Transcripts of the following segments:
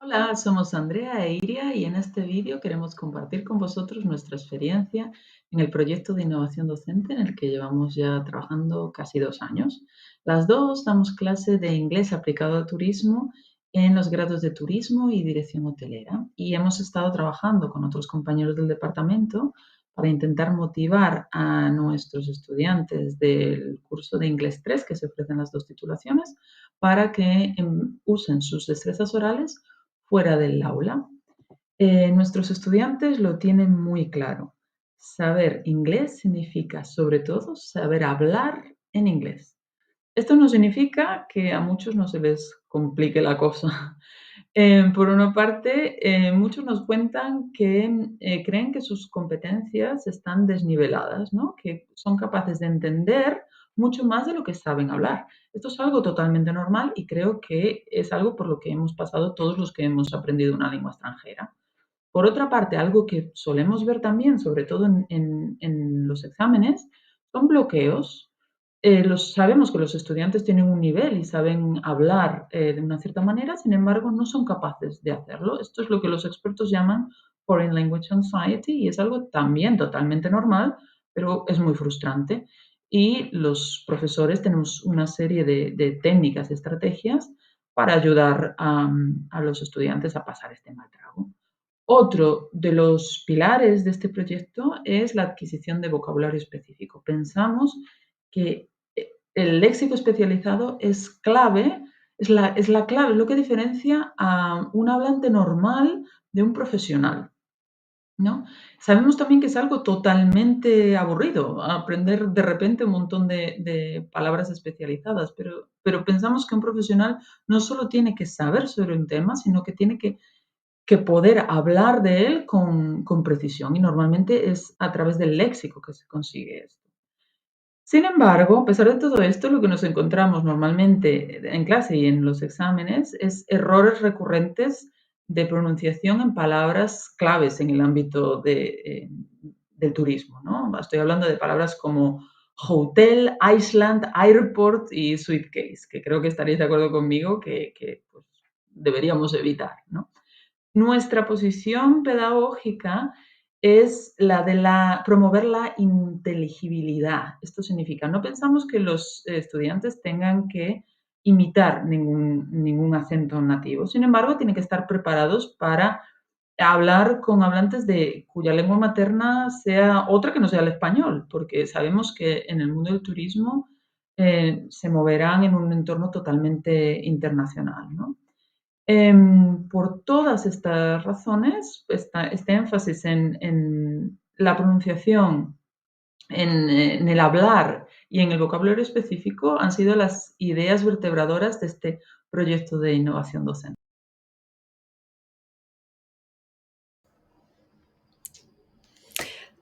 Hola, somos Andrea e Iria y en este vídeo queremos compartir con vosotros nuestra experiencia en el proyecto de innovación docente en el que llevamos ya trabajando casi 2 años. Las dos damos clase de inglés aplicado al turismo en los grados de turismo y dirección hotelera y hemos estado trabajando con otros compañeros del departamento para intentar motivar a nuestros estudiantes del curso de inglés 3 que se ofrecen las dos titulaciones para que usen sus destrezas orales fuera del aula. Nuestros estudiantes lo tienen muy claro. Saber inglés significa, sobre todo, saber hablar en inglés. Esto no significa que a muchos no se les complique la cosa. Por una parte, muchos nos cuentan que creen que sus competencias están desniveladas, ¿no? Que son capaces de entender mucho más de lo que saben hablar. Esto es algo totalmente normal y creo que es algo por lo que hemos pasado todos los que hemos aprendido una lengua extranjera. Por otra parte, algo que solemos ver también, sobre todo en los exámenes, son bloqueos. Sabemos que los estudiantes tienen un nivel y saben hablar de una cierta manera, sin embargo, no son capaces de hacerlo. Esto es lo que los expertos llaman Foreign Language Anxiety y es algo también totalmente normal, pero es muy frustrante. Y los profesores tenemos una serie de técnicas, estrategias para ayudar a los estudiantes a pasar este mal trago. Otro de los pilares de este proyecto es la adquisición de vocabulario específico. Pensamos que el léxico especializado es clave, es la clave, es lo que diferencia a un hablante normal de un profesional, ¿no? Sabemos también que es algo totalmente aburrido aprender de repente un montón de palabras especializadas, pero pensamos que un profesional no solo tiene que saber sobre un tema, sino que tiene que poder hablar de él con precisión y normalmente es a través del léxico que se consigue esto. Sin embargo, a pesar de todo esto, lo que nos encontramos normalmente en clase y en los exámenes es errores recurrentes de pronunciación en palabras claves en el ámbito del turismo, ¿no? Estoy hablando de palabras como hotel, Iceland, airport y suitcase, que creo que estaréis de acuerdo conmigo que pues, deberíamos evitar, ¿no? Nuestra posición pedagógica es la de promover la inteligibilidad. Esto significa, no pensamos que los estudiantes tengan que imitar ningún acento nativo. Sin embargo, tienen que estar preparados para hablar con hablantes cuya lengua materna sea otra que no sea el español, porque sabemos que en el mundo del turismo se moverán en un entorno totalmente internacional, ¿no? Por todas estas razones, este énfasis en la pronunciación, en el hablar y en el vocabulario específico han sido las ideas vertebradoras de este proyecto de innovación docente.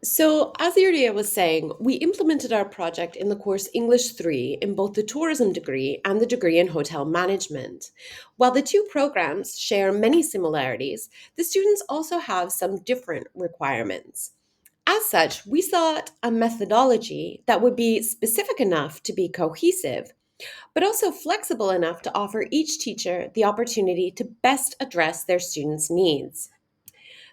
So, as Iria was saying, we implemented our project in the course English 3 in both the tourism degree and the degree in hotel management. While the two programs share many similarities, the students also have some different requirements. As such, we sought a methodology that would be specific enough to be cohesive, but also flexible enough to offer each teacher the opportunity to best address their students' needs.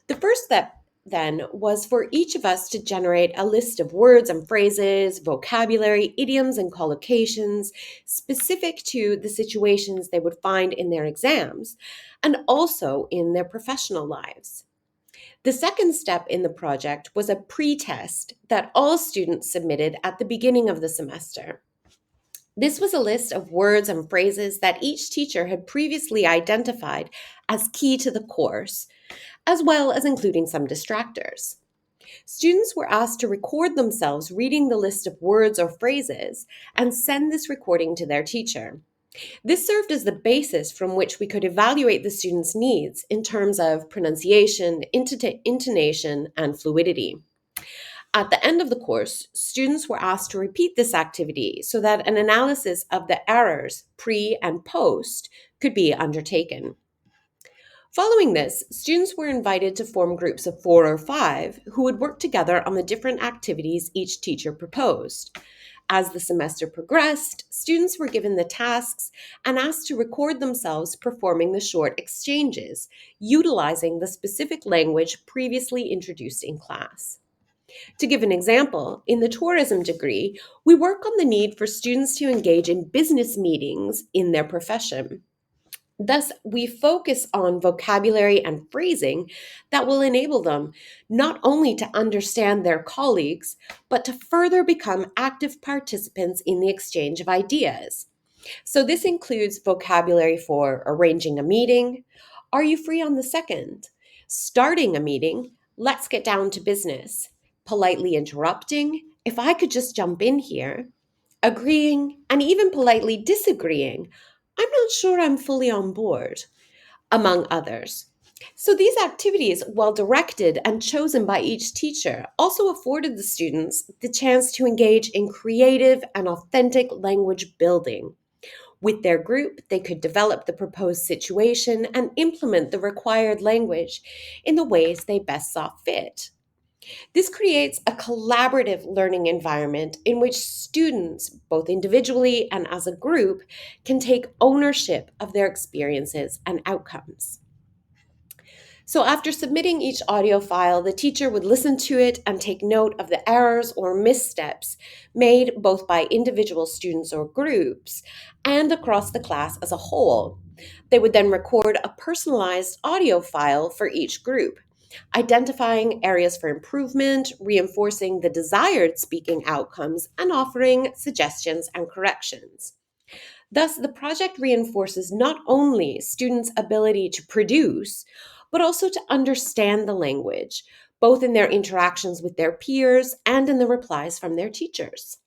The first step then was for each of us to generate a list of words and phrases, vocabulary, idioms, and collocations specific to the situations they would find in their exams and also in their professional lives. The second step in the project was a pre-test that all students submitted at the beginning of the semester. This was a list of words and phrases that each teacher had previously identified as key to the course, as well as including some distractors. Students were asked to record themselves reading the list of words or phrases and send this recording to their teacher. This served as the basis from which we could evaluate the students' needs in terms of pronunciation, intonation, and fluidity. At the end of the course, students were asked to repeat this activity so that an analysis of the errors pre and post could be undertaken. Following this, students were invited to form groups of 4 or 5 who would work together on the different activities each teacher proposed. As the semester progressed, students were given the tasks and asked to record themselves performing the short exchanges, utilizing the specific language previously introduced in class. To give an example, in the tourism degree, we work on the need for students to engage in business meetings in their profession. Thus, we focus on vocabulary and phrasing that will enable them not only to understand their colleagues, but to further become active participants in the exchange of ideas. So, this includes vocabulary for arranging a meeting, are you free on the 2nd? Starting a meeting, let's get down to business, politely interrupting, if I could just jump in here, agreeing, and even politely disagreeing, I'm not sure I'm fully on board, among others. So these activities, while directed and chosen by each teacher, also afforded the students the chance to engage in creative and authentic language building. With their group, they could develop the proposed situation and implement the required language in the ways they best saw fit. This creates a collaborative learning environment in which students, both individually and as a group, can take ownership of their experiences and outcomes. So after submitting each audio file, the teacher would listen to it and take note of the errors or missteps made both by individual students or groups and across the class as a whole. They would then record a personalized audio file for each group, identifying areas for improvement, reinforcing the desired speaking outcomes, and offering suggestions and corrections. Thus, the project reinforces not only students' ability to produce, but also to understand the language, both in their interactions with their peers and in the replies from their teachers.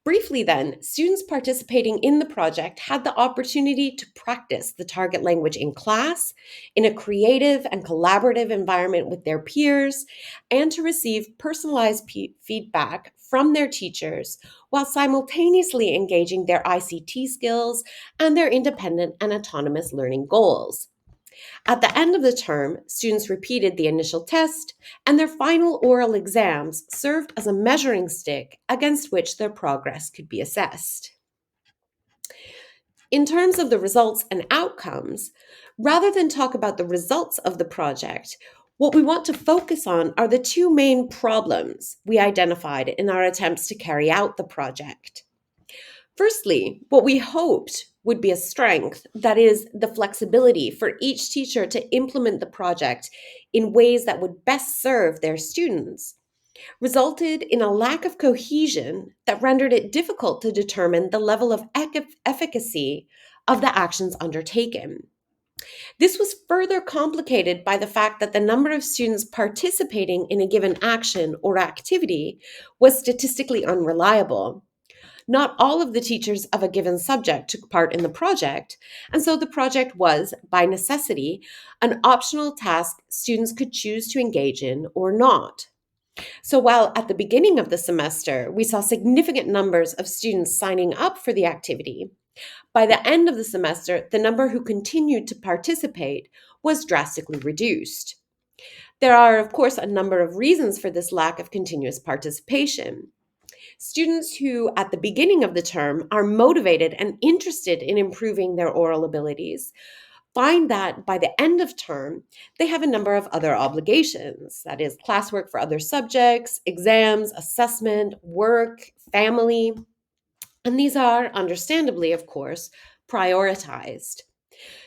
Briefly then, students participating in the project had the opportunity to practice the target language in class, in a creative and collaborative environment with their peers, and to receive personalized feedback from their teachers while simultaneously engaging their ICT skills and their independent and autonomous learning goals. At the end of the term, students repeated the initial test, and their final oral exams served as a measuring stick against which their progress could be assessed. In terms of the results and outcomes, rather than talk about the results of the project, what we want to focus on are the two main problems we identified in our attempts to carry out the project. Firstly, what we hoped would be a strength, that is, the flexibility for each teacher to implement the project in ways that would best serve their students, resulted in a lack of cohesion that rendered it difficult to determine the level of efficacy of the actions undertaken. This was further complicated by the fact that the number of students participating in a given action or activity was statistically unreliable. Not all of the teachers of a given subject took part in the project, and so the project was, by necessity, an optional task students could choose to engage in or not. So while at the beginning of the semester, we saw significant numbers of students signing up for the activity, by the end of the semester, the number who continued to participate was drastically reduced. There are, of course, a number of reasons for this lack of continuous participation. Students who, at the beginning of the term, are motivated and interested in improving their oral abilities find that by the end of term, they have a number of other obligations, that is, classwork for other subjects, exams, assessment, work, family, and these are, understandably, of course, prioritized.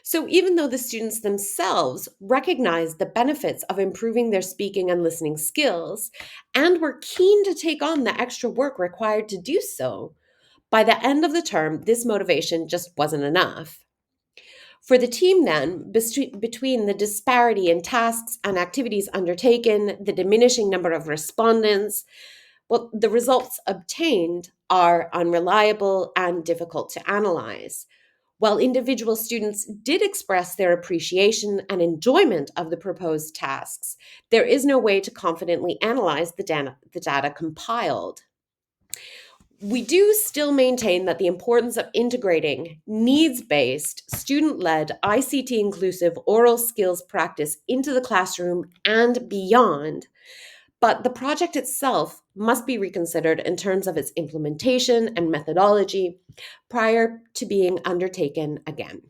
So even though the students themselves recognized the benefits of improving their speaking and listening skills and were keen to take on the extra work required to do so, by the end of the term, this motivation just wasn't enough. For the team then, between the disparity in tasks and activities undertaken, the diminishing number of respondents, well, the results obtained are unreliable and difficult to analyze. While individual students did express their appreciation and enjoyment of the proposed tasks, there is no way to confidently analyze the data compiled. We do still maintain that the importance of integrating needs-based, student-led, ICT-inclusive oral skills practice into the classroom and beyond, but the project itself must be reconsidered in terms of its implementation and methodology prior to being undertaken again.